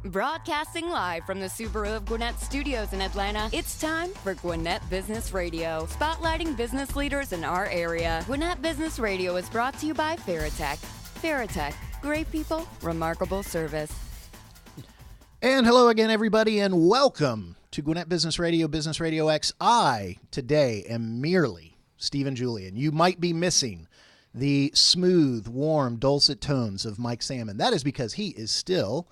Broadcasting live from the Subaru of Gwinnett Studios in Atlanta, it's time for Gwinnett Business Radio, spotlighting business leaders in our area. Gwinnett Business Radio is brought to you by Farratech. Farratech, great people, remarkable service. And hello again, everybody, and welcome to Gwinnett Business Radio, Business Radio X. I, today, am merely Stephen Julian. You might be missing the smooth, warm, dulcet tones of Mike Salmon. That is because he is still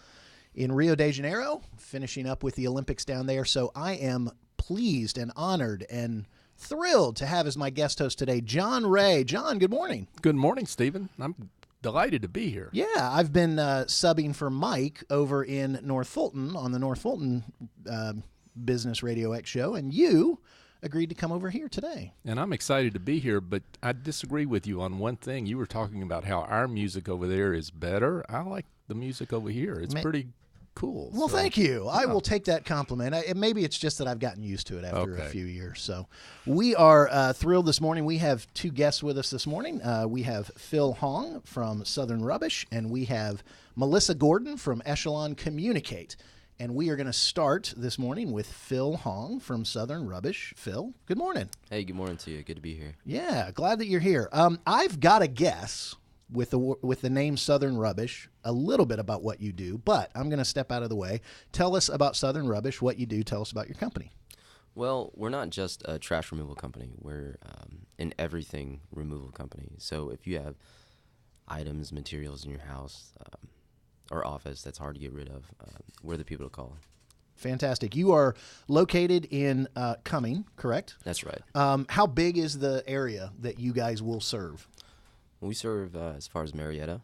in Rio de Janeiro, finishing up with the Olympics down there. So I am pleased and honored and thrilled to have as my guest host today, John Ray. John, good morning. Good morning, Stephen. I'm delighted to be here. Yeah, I've been subbing for Mike over in North Fulton on the North Fulton Business Radio X show, and you agreed to come over here today. And I'm excited to be here, but I disagree with you on one thing. You were talking about how our music over there is better. I like the music over here. It's pretty cool. Well, thank you. I will take that compliment. Maybe it's just that I've gotten used to it after a few years. So we are thrilled this morning. We have two guests with us this morning. We have Phil Hoang from Southern Rubbish, and we have Melissa Gordon from Echelon Communicate. And we are going to start this morning with Phil Hoang from Southern Rubbish. Phil, good morning. Hey, good morning to you. Good to be here. Yeah, glad that you're here. I've got to guess with the name Southern Rubbish a little bit about what you do, but I'm going to step out of the way. Tell us about Southern Rubbish, what you do. Tell us about your company. Well, we're not just a trash removal company. We're an everything removal company. So if you have items, materials in your house or office that's hard to get rid of, we're the people to call. Fantastic. You are located in Cumming, correct? That's right. How big is the area that you guys will serve? We serve as far as Marietta.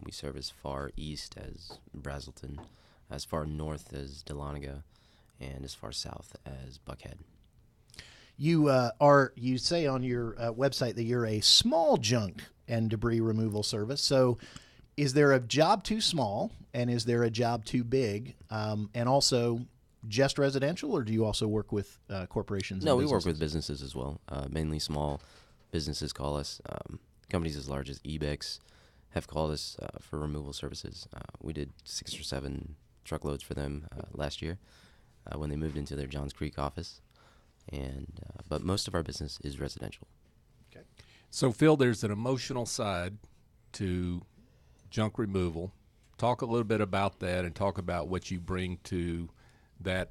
We serve as far east as Brazelton, as far north as Dahlonega, and as far south as Buckhead. You say on your website that you're a small junk and debris removal service. So is there a job too small and is there a job too big? And also just residential, or do you also work with corporations? No, we work with businesses as well. Mainly small businesses call us. Companies as large as Ebex have called us for removal services. We did 6 or 7 truckloads for them last year when they moved into their Johns Creek office. But most of our business is residential. Okay. So, Phil, there's an emotional side to junk removal. Talk a little bit about that and talk about what you bring to that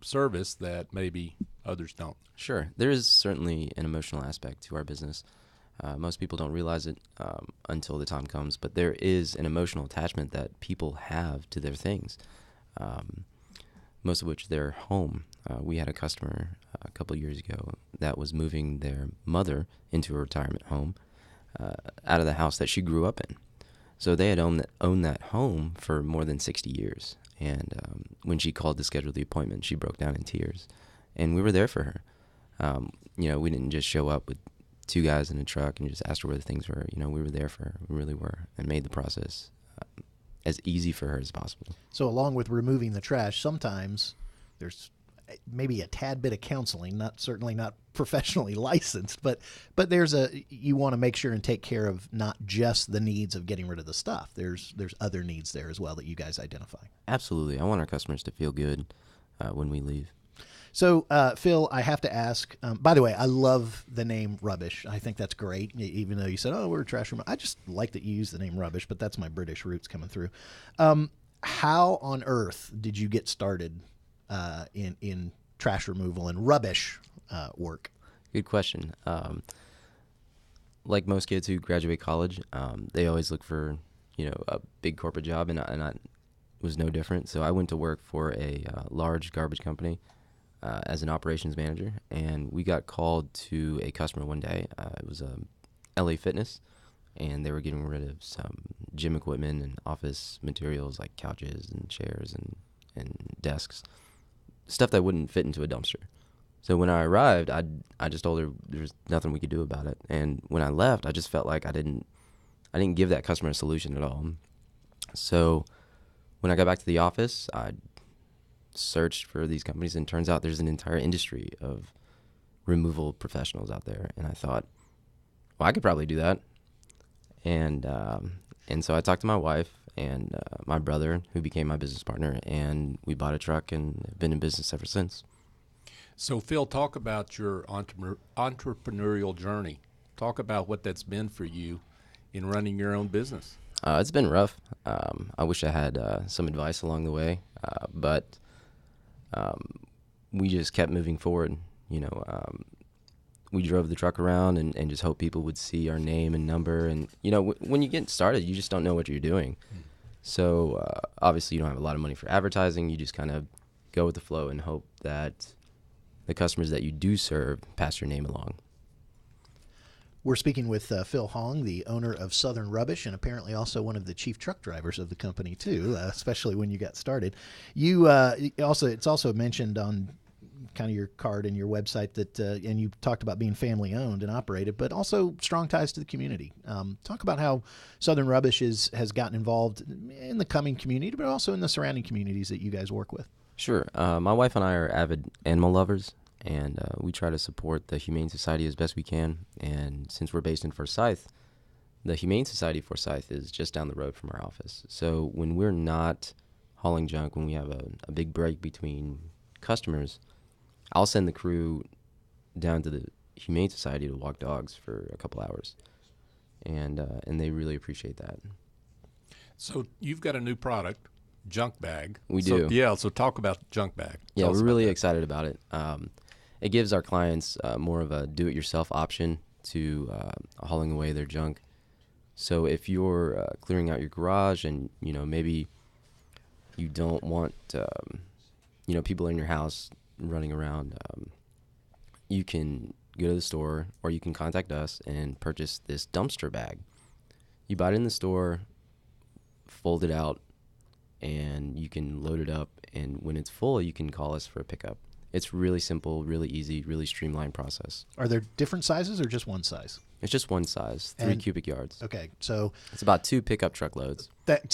service that maybe others don't. Sure. There is certainly an emotional aspect to our business. Most people don't realize it until the time comes, but there is an emotional attachment that people have to their things, most of which their home. We had a customer a couple of years ago that was moving their mother into a retirement home out of the house that she grew up in. So they had owned that home for more than 60 years. And when she called to schedule the appointment, she broke down in tears. And we were there for her. We didn't just show up with 2 guys in a truck and just asked her where the things were. We were there for her. We really were, and made the process as easy for her as possible. So along with removing the trash, sometimes there's maybe a tad bit of counseling, certainly not professionally licensed, but you want to make sure and take care of not just the needs of getting rid of the stuff. There's other needs there as well that you guys identify. Absolutely. I want our customers to feel good when we leave. So, Phil, I have to ask, by the way, I love the name Rubbish. I think that's great, even though you said, we're a trash removal. I just like that you use the name Rubbish, but that's my British roots coming through. How on earth did you get started in trash removal and rubbish work? Good question. Like most kids who graduate college, they always look for, a big corporate job, and I was no different. So I went to work for a large garbage company as an operations manager, and we got called to a customer one day. It was LA Fitness, and they were getting rid of some gym equipment and office materials like couches and chairs and desks, stuff that wouldn't fit into a dumpster. So when I arrived, I just told her there's nothing we could do about it. And when I left, I just felt like I didn't give that customer a solution at all. So when I got back to the office, I searched for these companies, and it turns out there's an entire industry of removal professionals out there. And I thought, well, I could probably do that. And so I talked to my wife, and my brother, who became my business partner, and we bought a truck and have been in business ever since. So, Phil, talk about your entrepreneurial journey. Talk about what that's been for you in running your own business. It's been rough. I wish I had some advice along the way, but we just kept moving forward. We drove the truck around and just hope people would see our name and number. And, when you get started, you just don't know what you're doing. So, obviously, you don't have a lot of money for advertising. You just kind of go with the flow and hope that the customers that you do serve pass your name along. We're speaking with Phil Hoang, the owner of Southern Rubbish, and apparently also one of the chief truck drivers of the company too, especially when you got started. It's also mentioned on kind of your card and your website that, and you talked about being family owned and operated, but also strong ties to the community. Talk about how Southern Rubbish has gotten involved in the Cumming community, but also in the surrounding communities that you guys work with. Sure. My wife and I are avid animal lovers, and we try to support the Humane Society as best we can. And since we're based in Forsyth, the Humane Society of Forsyth is just down the road from our office. So when we're not hauling junk, when we have a big break between customers, I'll send the crew down to the Humane Society to walk dogs for a couple hours, and they really appreciate that. So you've got a new product, Junk Bag. We do. Yeah, so talk about Junk Bag. Yeah, we're really excited about it. It gives our clients more of a do-it-yourself option to hauling away their junk. So if you're clearing out your garage and, maybe you don't want, people in your house running around, you can go to the store or you can contact us and purchase this dumpster bag. You buy it in the store, fold it out, and you can load it up, and when it's full, you can call us for a pickup. It's really simple, really easy, really streamlined process. Are there different sizes or just one size? It's just one size, 3 cubic yards. Okay, so it's about 2 pickup truckloads.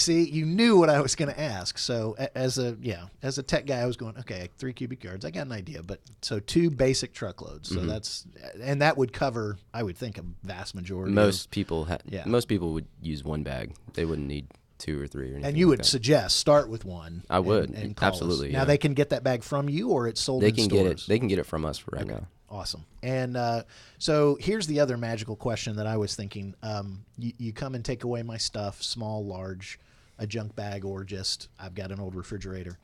You knew what I was going to ask. So as a tech guy, I was going, okay, 3 cubic yards. I got an idea, but so 2 basic truckloads. So that would cover, I would think, a vast majority. Most people would use one bag. They wouldn't need 2 or 3 or anything. And you would suggest start with one. I would, and call absolutely. us. Now they can get that bag from you, or it's sold in stores. They can get it from us right now. Awesome. And so here's the other magical question that I was thinking. You come and take away my stuff, small, large, a junk bag, or just I've got an old refrigerator.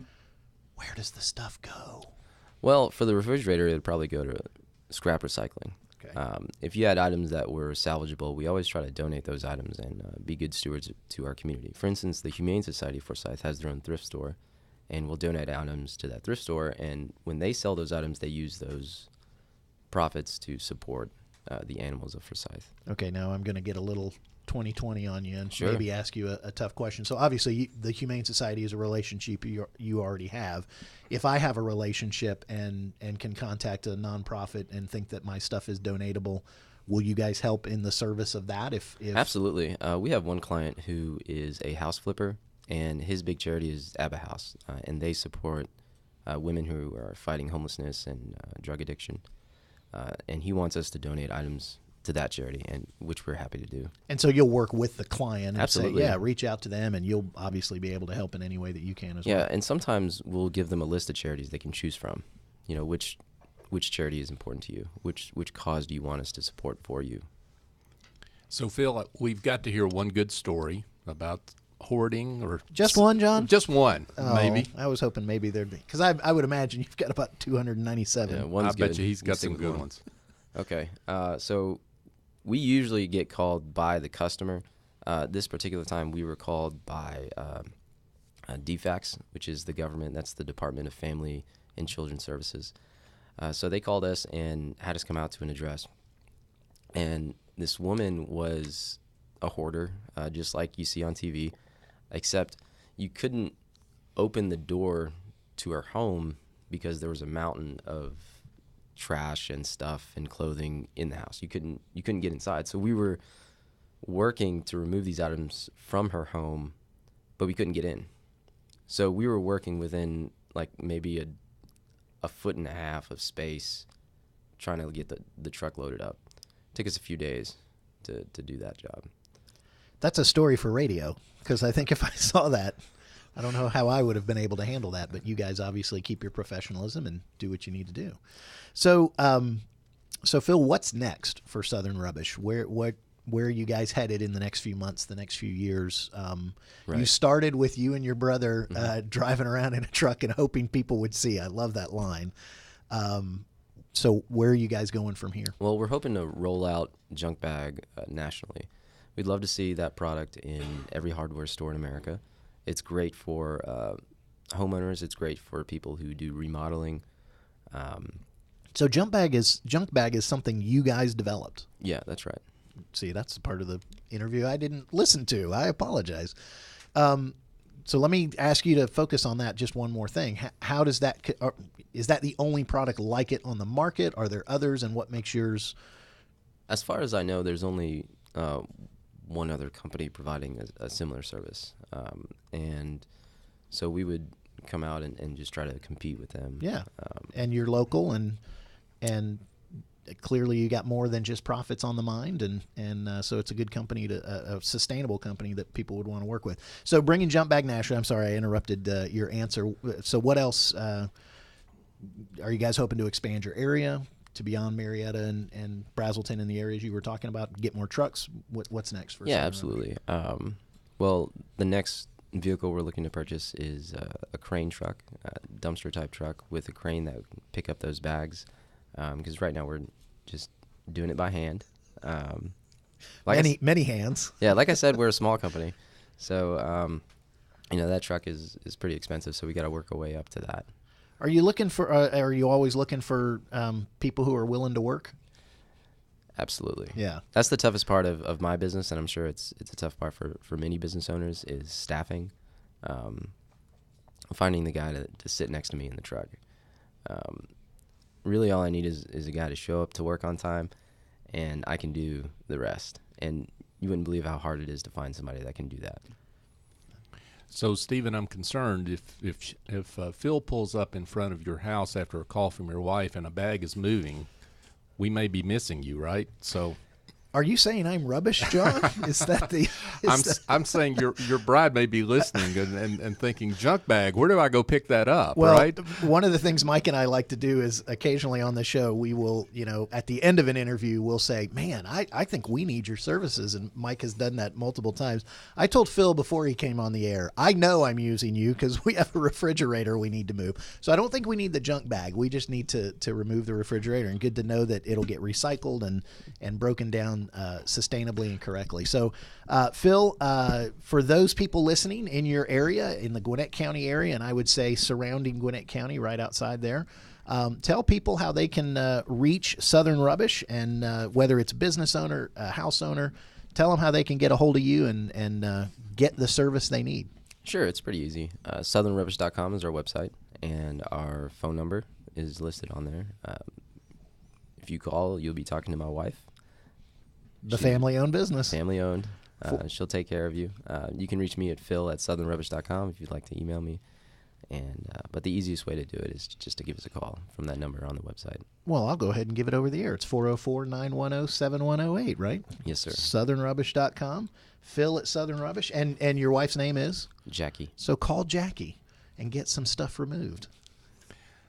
Where does the stuff go? Well, for the refrigerator, it would probably go to scrap recycling. Okay. If you had items that were salvageable, we always try to donate those items and be good stewards to our community. For instance, the Humane Society of Forsyth has their own thrift store, and we'll donate items to that thrift store. And when they sell those items, they use those profits to support the animals of Forsyth. Okay, now I'm going to get a little 2020 on you and sure. Maybe ask you a tough question. So obviously the Humane Society is a relationship you already have. If I have a relationship and can contact a nonprofit and think that my stuff is donatable, will you guys help in the service of that? If Absolutely. We have one client who is a house flipper, and his big charity is Abba House, and they support women who are fighting homelessness and drug addiction. And he wants us to donate items to that charity, and which we're happy to do. And so you'll work with the client and Absolutely. say, reach out to them, and you'll obviously be able to help in any way that you can as well. Yeah, and sometimes we'll give them a list of charities they can choose from. Which charity is important to you? Which cause do you want us to support for you? So, Phil, we've got to hear one good story about hoarding, or just one, John? Just one, maybe. I was hoping maybe there'd be, because I would imagine you've got about 297. Yeah, one's I bet you he's got some good ones. Okay, so we usually get called by the customer. This particular time, we were called by DFACS, which is the government. That's the Department of Family and Children Services. So they called us and had us come out to an address. And this woman was a hoarder, just like you see on TV, except you couldn't open the door to her home because there was a mountain of trash and stuff and clothing in the house. You couldn't get inside. So we were working to remove these items from her home, but we couldn't get in. So we were working within like maybe a foot and a half of space, trying to get the truck loaded up. It took us a few days to do that job. That's a story for radio, because I think if I saw that, I don't know how I would have been able to handle that, but you guys obviously keep your professionalism and do what you need to do. So, so Phil, what's next for Southern Rubbish? Where are you guys headed in the next few months, the next few years? You started with you and your brother driving around in a truck and hoping people would see. I love that line. So where are you guys going from here? Well, we're hoping to roll out junk bag nationally. We'd love to see that product in every hardware store in America. It's great for homeowners. It's great for people who do remodeling. So junk bag is something you guys developed. Yeah, that's right. See, that's the part of the interview I didn't listen to. I apologize. So let me ask you to focus on that. Just one more thing. How does that? Is that the only product like it on the market? Are there others, and what makes yours? As far as I know, there's only one other company providing a similar service, and so we would come out and just try to compete with them. Yeah, and you're local, and clearly you got more than just profits on the mind, and so it's a good company, a sustainable company that people would want to work with. So bringing Jump Bag National, I'm sorry I interrupted your answer. So what else are you guys hoping to expand your area to beyond Marietta and Brazelton in the areas you were talking about? Get more trucks? What's next for? Yeah, absolutely. Well, the next vehicle we're looking to purchase is a crane truck, a dumpster type truck with a crane that would pick up those bags. Because right now we're just doing it by hand. Many hands. Yeah, like I said, we're a small company, so that truck is pretty expensive. So we got to work our way up to that. Are you looking for? Are you always looking for people who are willing to work? Absolutely. Yeah, that's the toughest part of my business, and I'm sure it's a tough part for many business owners is staffing. Finding the guy to sit next to me in the truck. Really all I need is a guy to show up to work on time, and I can do the rest. And you wouldn't believe how hard it is to find somebody that can do that. So, Stephen, I'm concerned if Phil pulls up in front of your house after a call from your wife and a bag is moving, we may be missing you, right? So, are you saying I'm rubbish, John? Is that the? I'm saying your bride may be listening and thinking, junk bag, where do I go pick that up? Well, right? One of the things Mike and I like to do is occasionally on the show we will, at the end of an interview, we'll say, "Man, I think we need your services," and Mike has done that multiple times. I told Phil before he came on the air, I know I'm using you because we have a refrigerator we need to move. So I don't think we need the junk bag. We just need to remove the refrigerator, and good to know that it'll get recycled and broken down sustainably and correctly. So, Phil, for those people listening in your area, in the Gwinnett County area, and I would say surrounding Gwinnett County, right outside there, tell people how they can reach Southern Rubbish, and whether it's a business owner, a house owner, tell them how they can get a hold of you and get the service they need. Sure, it's pretty easy. SouthernRubbish.com is our website, and our phone number is listed on there. If you call, you'll be talking to my wife. The family-owned business. Family-owned. She'll take care of you. You can reach me at phil@southernrubbish.com if you'd like to email me. But the easiest way to do it is just to give us a call from that number on the website. Well, I'll go ahead and give it over the air. It's 404-910-7108, right? Yes, sir. SouthernRubbish.com. Phil at Southern Rubbish. And your wife's name is? Jackie. So call Jackie and get some stuff removed.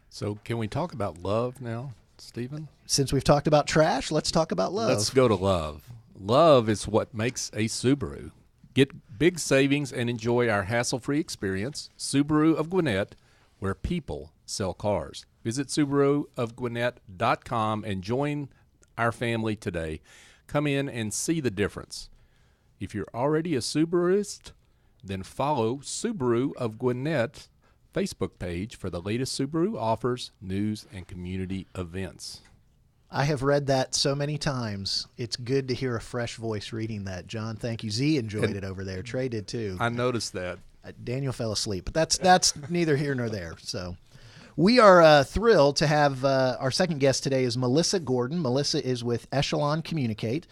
So can we talk about love now, Stephen? Since we've talked about trash, let's talk about love. Let's go to love. Love is what makes a Subaru. Get big savings and enjoy our hassle-free experience. Subaru of Gwinnett, where people sell cars. Visit SubaruofGwinnett.com and join our family today. Come in and see the difference. If you're already a Subaruist, then follow Subaru of Gwinnett Facebook page for the latest Subaru offers, news, and community events. I have read that so many times. It's good to hear a fresh voice reading that, John. Thank you. Z enjoyed it over there. Trey did too. I noticed that. Daniel fell asleep, but that's neither here nor there. So we are thrilled to have our second guest today is Melissa Gordon. Melissa is with Echelon Communicate.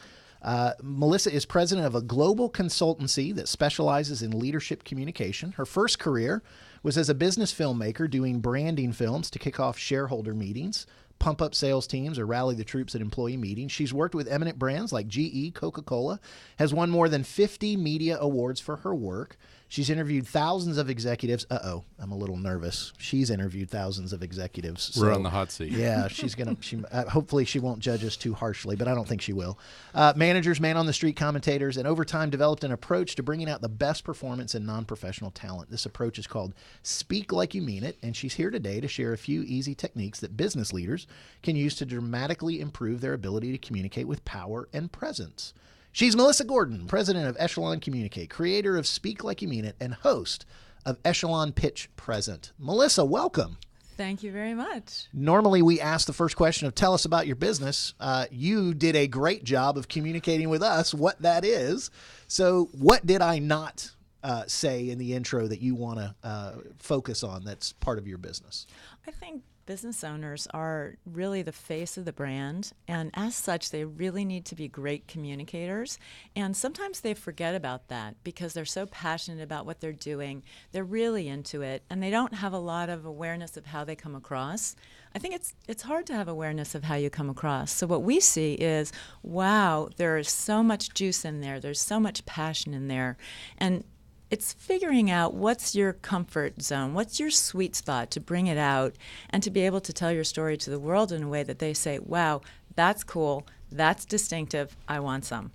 Melissa is president of a global consultancy that specializes in leadership communication. Her first career was as a business filmmaker doing branding films to kick off shareholder meetings. pump up sales teams or rally the troops at employee meetings. She's worked with eminent brands like GE, Coca-Cola, has won more than 50 media awards for her work. She's interviewed thousands of executives. I'm a little nervous. She's interviewed thousands of executives. We're on the hot seat. Yeah, she's going to, hopefully she won't judge us too harshly, but I don't think she will. Managers, man on the street commentators, and over time developed an approach to bringing out the best performance in non-professional talent. This approach is called Speak Like You Mean It, and she's here today to share a few easy techniques that business leaders can use to dramatically improve their ability to communicate with power and presence. She's Melissa Gordon, president of Echelon Communicate, creator of Speak Like You Mean It, and host of Echelon Pitch Present. Melissa, welcome. Thank you very much. Normally, we ask the first question of tell us about your business. You did a great job of communicating with us what that is. So what did I not say in the intro that you want to focus on that's part of your business? I think business owners are really the face of the brand, and as such, they really need to be great communicators. And sometimes they forget about that because they're so passionate about what they're doing. They're really into it, and they don't have a lot of awareness of how they come across. I think it's hard to have awareness of how you come across. So what we see is, wow, there is so much juice in there. There's so much passion in there. And it's figuring out what's your comfort zone, what's your sweet spot to bring it out and to be able to tell your story to the world in a way that they say, wow, that's cool, that's distinctive, I want some.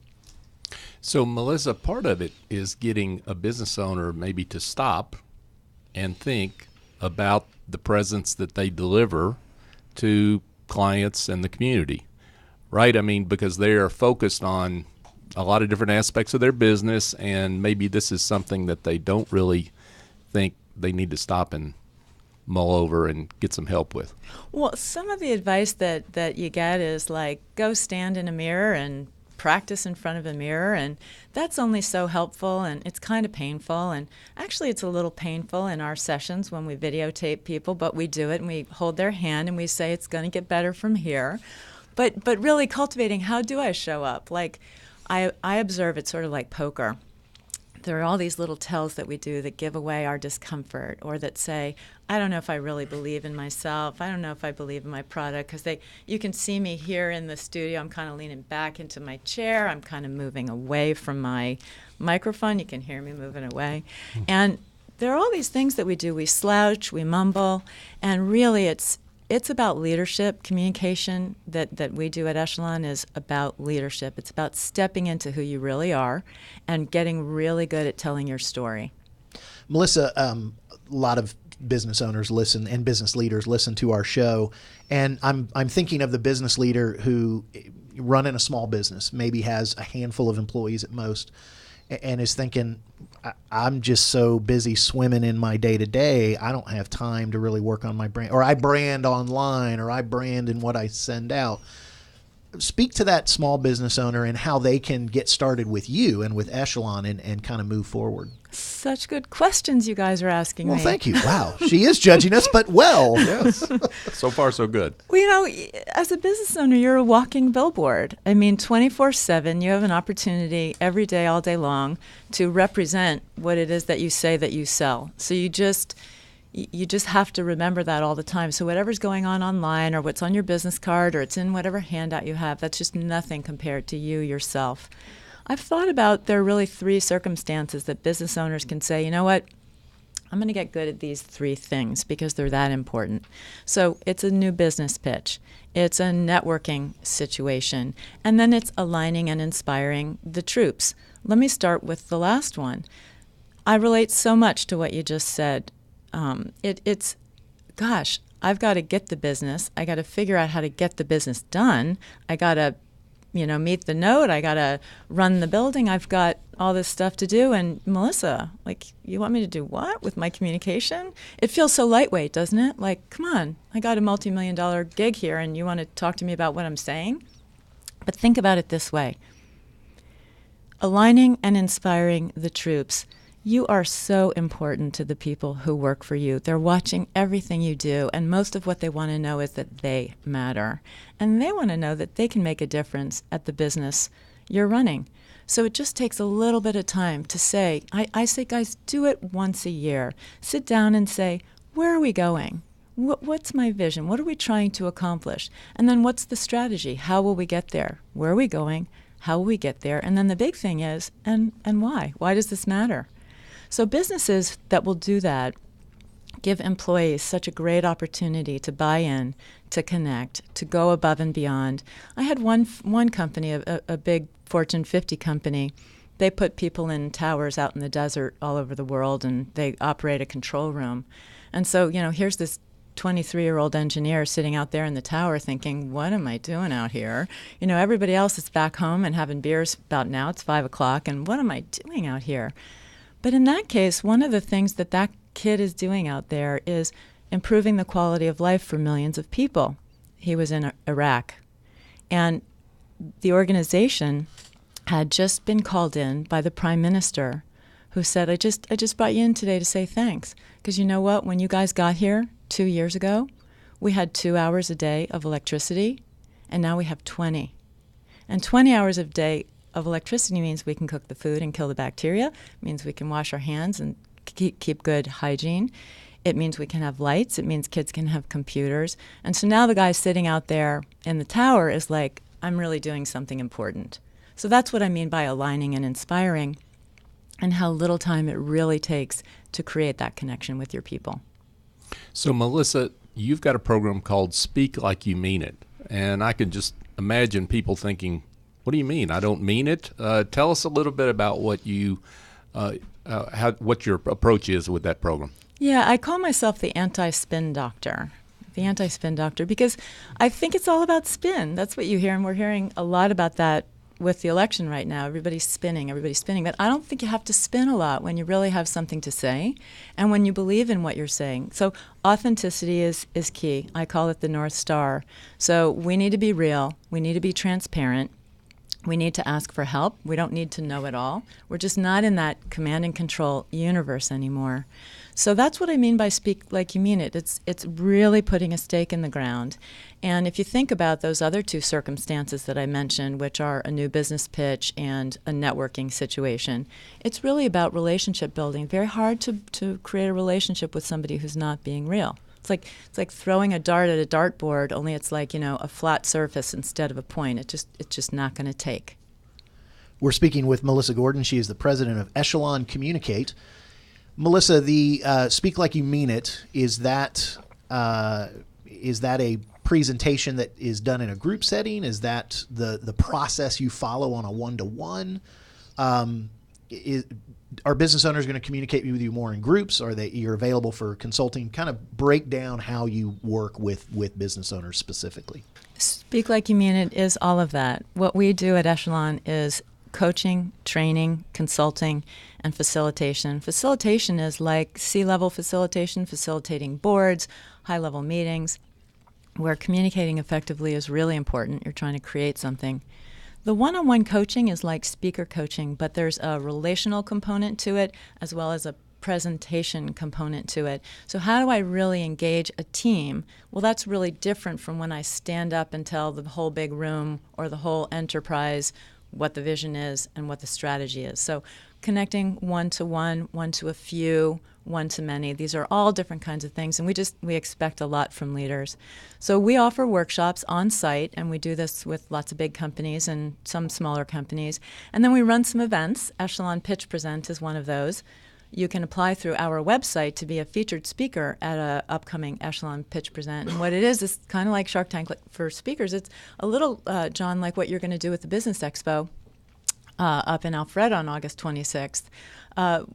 So, Melissa, part of it is getting a business owner maybe to stop and think about the presence that they deliver to clients and the community, right? I mean, because they are focused on a lot of different aspects of their business, and maybe this is something that they don't really think they need to stop and mull over and get some help with. Well, some of the advice that you get is like, go stand in a mirror and practice in front of a mirror, and that's only so helpful, and it's kind of painful, and actually it's a little painful in our sessions when we videotape people, but we do it and we hold their hand and we say it's going to get better from here. But really cultivating, how do I show up? Like, I observe it's sort of like poker. There are all these little tells that we do that give away our discomfort, or that say, I don't know if I really believe in myself. I don't know if I believe in my product, because you can see me here in the studio. I'm kind of leaning back into my chair. I'm kind of moving away from my microphone. You can hear me moving away. And there are all these things that we do. We slouch, we mumble, and really it's about leadership. Communication that we do at Echelon is about leadership. It's about stepping into who you really are and getting really good at telling your story. Melissa, a lot of business owners listen and business leaders listen to our show, and I'm thinking of the business leader who running a small business, maybe has a handful of employees at most, and is thinking, I'm just so busy swimming in my day-to-day, I don't have time to really work on my brand. Or I brand online, or I brand in what I send out. Speak to that small business owner and how they can get started with you and with Echelon and kind of move forward. Such good questions you guys are asking me. Well, thank you. Wow. She is judging us, but well. Yes. So far, so good. Well, you know, as a business owner, you're a walking billboard. I mean, 24/7, you have an opportunity every day, all day long, to represent what it is that you say that you sell. So you just have to remember that all the time. So whatever's going on online, or what's on your business card, or it's in whatever handout you have, that's just nothing compared to you yourself. I've thought about, there are really 3 circumstances that business owners can say, you know what, I'm going to get good at these 3 things because they're that important. So it's a new business pitch, it's a networking situation, and then it's aligning and inspiring the troops. Let me start with the last one. I relate so much to what you just said. Gosh, I've got to get the business. I got to figure out how to get the business done. I got to, meet the note. I got to run the building. I've got all this stuff to do. And Melissa, you want me to do what with my communication? It feels so lightweight, doesn't it? Like, come on, I got a multi-million-dollar gig here and you want to talk to me about what I'm saying? But think about it this way. Aligning and inspiring the troops. You are so important to the people who work for you. They're watching everything you do, and most of what they want to know is that they matter. And they want to know that they can make a difference at the business you're running. So it just takes a little bit of time to say, I say, guys, do it once a year. Sit down and say, where are we going? What's my vision? What are we trying to accomplish? And then what's the strategy? How will we get there? Where are we going? How will we get there? And then the big thing is, and why? Why does this matter? So businesses that will do that give employees such a great opportunity to buy in, to connect, to go above and beyond. I had one company, a big Fortune 50 company. They put people in towers out in the desert all over the world, and they operate a control room. And so, here's this 23-year-old engineer sitting out there in the tower thinking, what am I doing out here? Everybody else is back home and having beers about now. It's 5 o'clock, and what am I doing out here? But in that case, one of the things that kid is doing out there is improving the quality of life for millions of people. He was in Iraq. And the organization had just been called in by the prime minister, who said, I just brought you in today to say thanks. Because you know what? When you guys got here 2 years ago, we had 2 hours a day of electricity, and now we have 20. And 20 hours a day of electricity means we can cook the food and kill the bacteria. It means we can wash our hands and keep good hygiene. It means we can have lights. It means kids can have computers. And so now the guy sitting out there in the tower is like, I'm really doing something important. So that's what I mean by aligning and inspiring, and how little time it really takes to create that connection with your people. So, Melissa, you've got a program called Speak Like You Mean It. And I can just imagine people thinking, what do you mean? I don't mean it? Tell us a little bit about what your approach is with that program. Yeah, I call myself the anti-spin doctor. The anti-spin doctor, because I think it's all about spin. That's what you hear, and we're hearing a lot about that with the election right now. Everybody's spinning. But I don't think you have to spin a lot when you really have something to say and when you believe in what you're saying. So authenticity is key. I call it the North Star. So we need to be real. We need to be transparent. We need to ask for help. We don't need to know it all. We're just not in that command and control universe anymore. So that's what I mean by speak like you mean it. It's really putting a stake in the ground. And if you think about those other two circumstances that I mentioned, which are a new business pitch and a networking situation, it's really about relationship building. Very hard to create a relationship with somebody who's not being real. It's like throwing a dart at a dartboard, only it's like, a flat surface instead of a point. It's just not going to take. We're speaking with Melissa Gordon. She is the president of Echelon Communicate. Melissa, the Speak Like You Mean It, is that a presentation that is done in a group setting? Is that the process you follow on a one-to-one? Are business owners going to communicate with you more in groups? Are you're available for consulting? Kind of break down how you work with business owners specifically. Speak Like You Mean It is all of that. What we do at Echelon is coaching, training, consulting, and facilitation. Facilitation is like C-level facilitation, facilitating boards, high-level meetings, where communicating effectively is really important. You're trying to create something. The one-on-one coaching is like speaker coaching, but there's a relational component to it as well as a presentation component to it. So how do I really engage a team? Well, that's really different from when I stand up and tell the whole big room or the whole enterprise what the vision is and what the strategy is. So connecting one-to-one, one to a few, one to many. These are all different kinds of things, and we expect a lot from leaders. So we offer workshops on site, and we do this with lots of big companies and some smaller companies. And then we run some events. Echelon Pitch Present is one of those. You can apply through our website to be a featured speaker at an upcoming Echelon Pitch Present. And what it is kind of like Shark Tank for speakers. It's a little, John, like what you're going to do with the Business Expo up in Alpharetta on August 26th.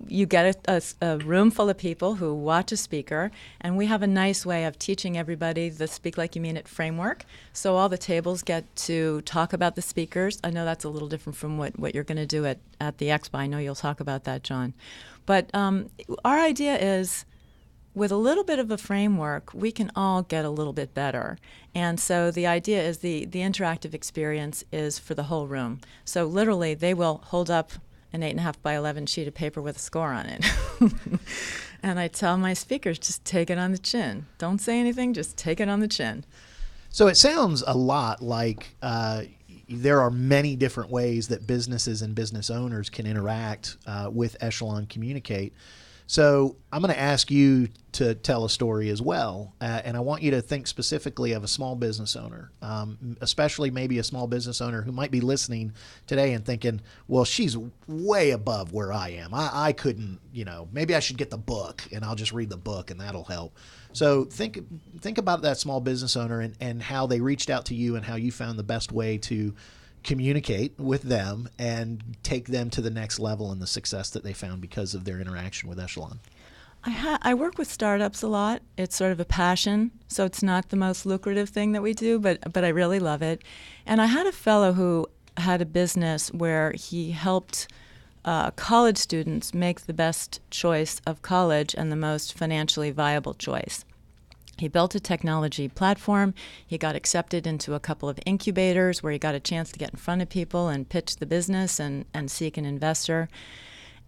You get a room full of people who watch a speaker, and we have a nice way of teaching everybody the Speak Like You Mean It framework. So all the tables get to talk about the speakers. I know that's a little different from what you're going to do at the Expo. I know you'll talk about that, John. But our idea is, with a little bit of a framework, we can all get a little bit better. And so the idea is the interactive experience is for the whole room. So literally, they will hold up an 8.5 by 11 sheet of paper with a score on it. And I tell my speakers, just take it on the chin. Don't say anything, just take it on the chin. So it sounds a lot like there are many different ways that businesses and business owners can interact with Echelon Communicate. So I'm going to ask you to tell a story as well, and I want you to think specifically of a small business owner, especially maybe a small business owner who might be listening today and thinking, well, she's way above where I am. I couldn't, maybe I should get the book and I'll just read the book and that'll help. So think about that small business owner and how they reached out to you and how you found the best way to communicate with them and take them to the next level and the success that they found because of their interaction with Echelon. I work with startups a lot. It's sort of a passion, so it's not the most lucrative thing that we do, but I really love it. And I had a fellow who had a business where he helped college students make the best choice of college and the most financially viable choice. He built a technology platform. He got accepted into a couple of incubators where he got a chance to get in front of people and pitch the business and seek an investor.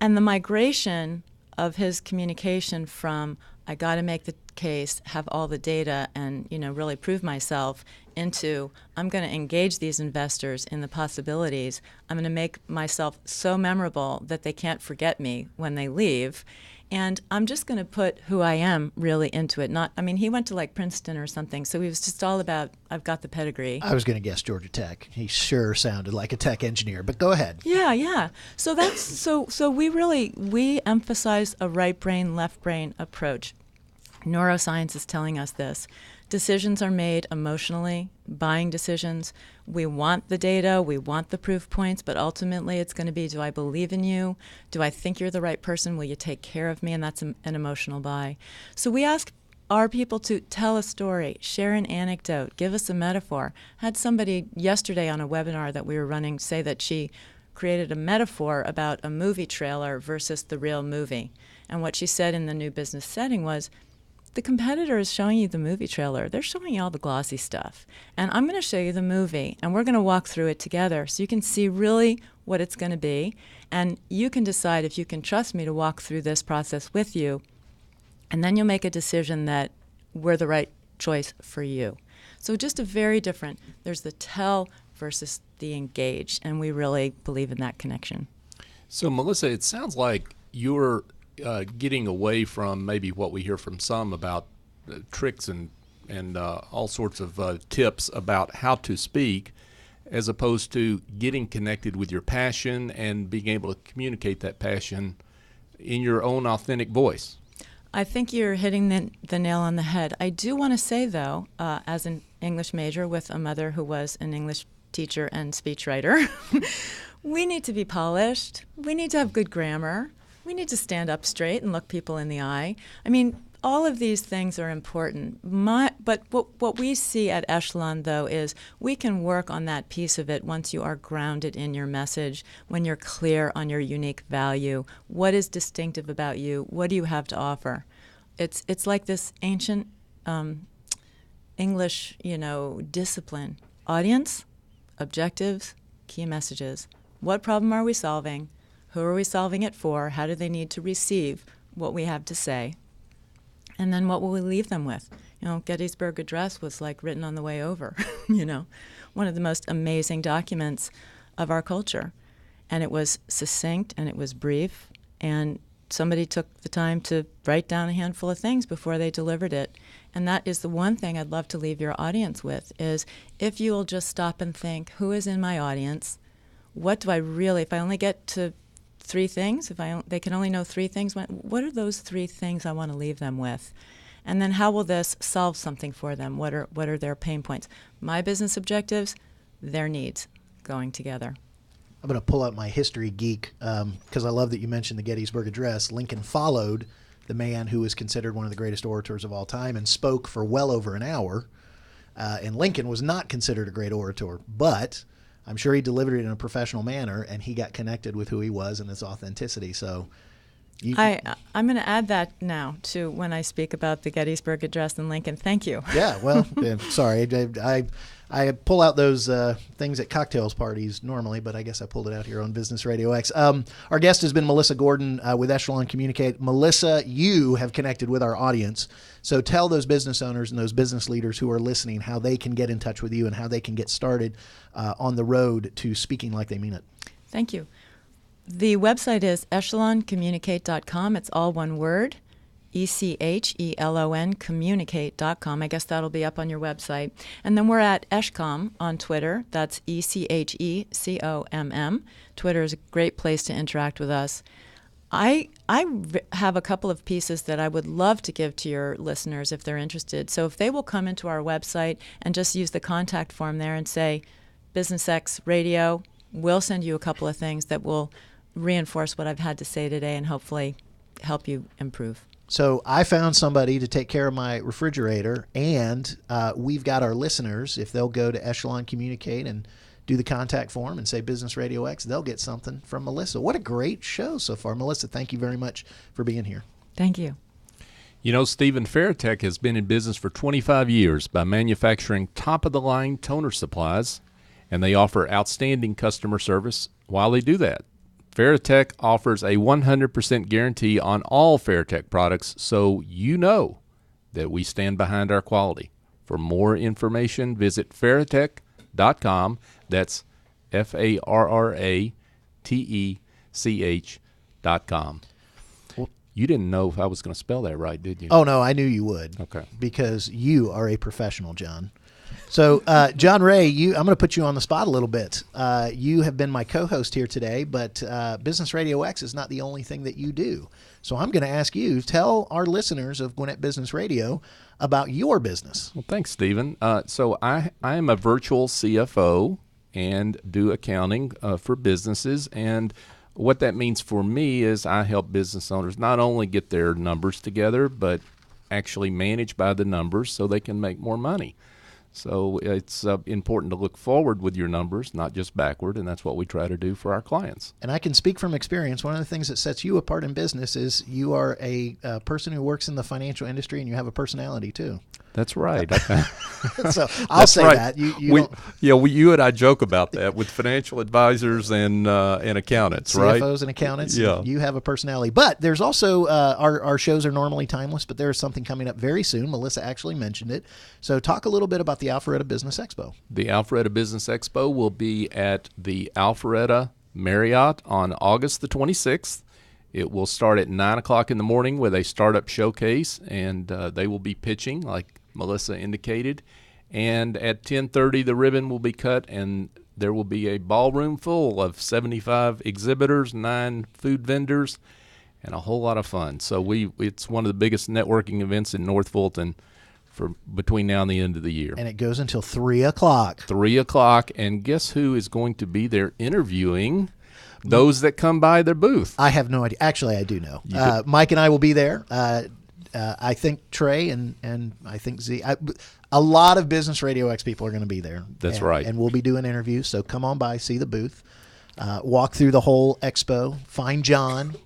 And the migration of his communication from, I got to make the case, have all the data, and really prove myself, into, I'm going to engage these investors in the possibilities. I'm going to make myself so memorable that they can't forget me when they leave. And I'm just going to put who I am really into it. He went to like Princeton or something, so he was just all about, I've got the pedigree. I was going to guess Georgia Tech. He sure sounded like a tech engineer, but go ahead. Yeah. So that's so we emphasize a right brain, left brain approach. Neuroscience is telling us this. Decisions are made emotionally, buying decisions. We want the data, we want the proof points, but ultimately it's going to be, do I believe in you? Do I think you're the right person? Will you take care of me? And that's an emotional buy. So we ask our people to tell a story, share an anecdote, give us a metaphor. I had somebody yesterday on a webinar that we were running say that she created a metaphor about a movie trailer versus the real movie. And what she said in the new business setting was, the competitor is showing you the movie trailer. They're showing you all the glossy stuff. And I'm going to show you the movie, and we're going to walk through it together so you can see really what it's going to be. And you can decide if you can trust me to walk through this process with you. And then you'll make a decision that we're the right choice for you. So just a very different, there's the tell versus the engage. And we really believe in that connection. So, Melissa, it sounds like you're getting away from maybe what we hear from some about tricks and all sorts of tips about how to speak, as opposed to getting connected with your passion and being able to communicate that passion in your own authentic voice. I think you're hitting the nail on the head. I do want to say, though, as an English major with a mother who was an English teacher and speechwriter, we need to be polished. We need to have good grammar. We need to stand up straight and look people in the eye. All of these things are important. But what we see at Echelon, though, is we can work on that piece of it once you are grounded in your message, when you're clear on your unique value. What is distinctive about you? What do you have to offer? It's like this ancient English, discipline. Audience, objectives, key messages. What problem are we solving? Who are we solving it for? How do they need to receive what we have to say? And then what will we leave them with? Gettysburg Address was like written on the way over, one of the most amazing documents of our culture. And it was succinct and it was brief, and somebody took the time to write down a handful of things before they delivered it. And that is the one thing I'd love to leave your audience with, is if you will just stop and think, who is in my audience? What do I really, if I only get to 3 things, they can only know 3 things, what are those 3 things I want to leave them with? And then how will this solve something for them? What are their pain points? My business objectives, their needs, going together. I'm going to pull out my history geek because I love that you mentioned the Gettysburg Address. Lincoln followed the man who is considered one of the greatest orators of all time and spoke for well over an hour. And Lincoln was not considered a great orator, but I'm sure he delivered it in a professional manner, and he got connected with who he was and his authenticity. So, I'm going to add that now to when I speak about the Gettysburg Address and Lincoln. Thank you. Yeah, well, sorry, I pull out those things at cocktails parties normally, but I guess I pulled it out here on Business Radio X. Our guest has been Melissa Gordon with Echelon Communicate. Melissa, you have connected with our audience. So tell those business owners and those business leaders who are listening how they can get in touch with you and how they can get started on the road to speaking like they mean it. Thank you. The website is echeloncommunicate.com. It's all one word, ECHELON communicate.com. I guess that'll be up on your website. And then we're at Eshcom on Twitter. That's ECHECOMM. Twitter is a great place to interact with us. I have a couple of pieces that I would love to give to your listeners if they're interested. So if they will come into our website and just use the contact form there and say, Business X Radio, we'll send you a couple of things that will reinforce what I've had to say today and hopefully help you improve. So I found somebody to take care of my refrigerator, and we've got our listeners, if they'll go to Echelon Communicate and do the contact form and say Business Radio X, they'll get something from Melissa. What a great show so far. Melissa, thank you very much for being here. Thank you. You know, Stephen, Farratech has been in business for 25 years by manufacturing top-of-the-line toner supplies, and they offer outstanding customer service while they do that. Farratech offers a 100% guarantee on all Farratech products, so you know that we stand behind our quality. For more information, visit Farratech.com. That's FARRATECH.com. You didn't know if I was going to spell that right, did you? Oh, no, I knew you would. Okay. Because you are a professional, John. So, John Ray, I'm going to put you on the spot a little bit. You have been my co-host here today, but Business Radio X is not the only thing that you do. So I'm going to ask you, tell our listeners of Gwinnett Business Radio about your business. Well, thanks, Stephen. So I am a virtual CFO and do accounting for businesses. And what that means for me is I help business owners not only get their numbers together, but actually manage by the numbers so they can make more money. So it's important to look forward with your numbers, not just backward, and that's what we try to do for our clients. And I can speak from experience. One of the things that sets you apart in business is you are a person who works in the financial industry, and you have a personality too. That's right. So I'll say right. That. You and I joke about that with financial advisors and accountants, right? CFOs and accountants. Yeah. You have a personality. But there's also, our shows are normally timeless, but there's something coming up very soon. Melissa actually mentioned it. So talk a little bit about the Alpharetta Business Expo. The Alpharetta Business Expo will be at the Alpharetta Marriott on August the 26th. It will start at 9 o'clock in the morning with a startup showcase, and they will be pitching, like Melissa indicated. And at 10:30, the ribbon will be cut, and there will be a ballroom full of 75 exhibitors, 9 food vendors, and a whole lot of fun. So it's one of the biggest networking events in North Fulton for between now and the end of the year. And it goes until 3 o'clock. 3 o'clock, and guess who is going to be there interviewing those that come by their booth? I have no idea. Actually, I do know. Mike and I will be there. I think Trey and I think Z. A lot of Business Radio X people are going to be there. That's right. And we'll be doing interviews. So come on by, see the booth, walk through the whole expo, find John.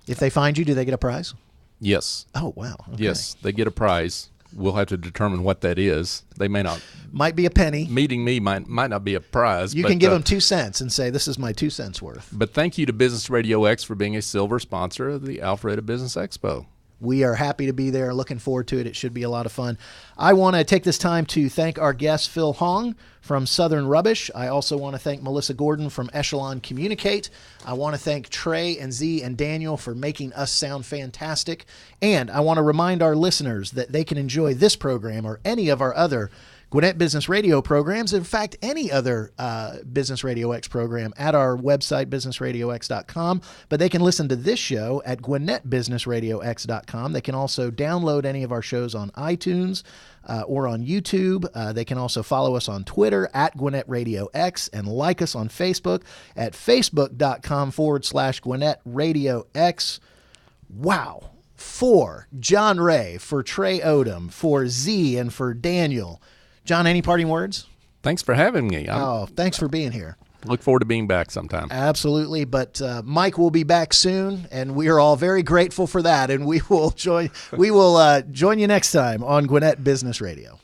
If they find you, do they get a prize? Yes. Oh, wow. Okay. Yes, they get a prize. We'll have to determine what that is. They may not. Might be a penny. Meeting me might not be a prize. You can give them 2 cents and say, this is my 2 cents worth. But thank you to Business Radio X for being a silver sponsor of the Alpharetta Business Expo. We are happy to be there, looking forward to it. It should be a lot of fun. I want to take this time to thank our guest, Phil Hoang from Southern Rubbish. I also want to thank Melissa Gordon from Echelon Communicate. I want to thank Trey and Z and Daniel for making us sound fantastic. And I want to remind our listeners that they can enjoy this program or any of our other Gwinnett Business Radio programs, in fact, any other Business Radio X program at our website, businessradiox.com. But they can listen to this show at GwinnettBusinessRadioX.com. They can also download any of our shows on iTunes or on YouTube. They can also follow us on Twitter at Gwinnett Radio X and like us on Facebook at Facebook.com/Gwinnett Radio X. Wow. For John Ray, for Trey Odom, for Z, and for Daniel. John, any parting words? Thanks for having me. Thanks for being here. Look forward to being back sometime. Absolutely. But Mike will be back soon, and we are all very grateful for that. And we will join you next time on Gwinnett Business Radio.